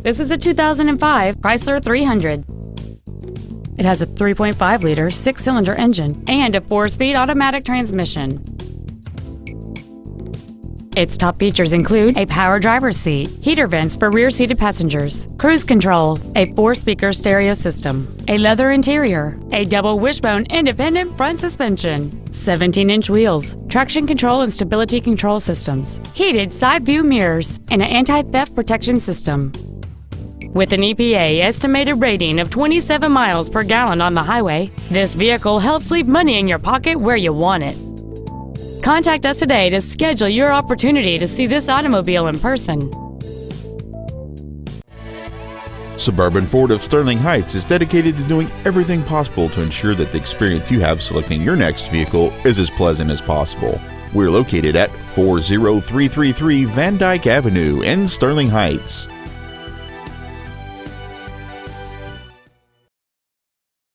This is a 2005 Chrysler 300. It has a 3.5-liter 6-cylinder engine and a 4-speed automatic transmission. Its top features include a power driver's seat, heater vents for rear-seated passengers, cruise control, a 4-speaker stereo system, a leather interior, a double wishbone independent front suspension, 17-inch wheels, traction control and stability control systems, heated side view mirrors, and an anti-theft protection system. With an EPA estimated rating of 27 miles per gallon on the highway, this vehicle helps leave money in your pocket where you want it. Contact us today to schedule your opportunity to see this automobile in person. Suburban Ford of Sterling Heights is dedicated to doing everything possible to ensure that the experience you have selecting your next vehicle is as pleasant as possible. We're located at 40333 Van Dyke Avenue in Sterling Heights.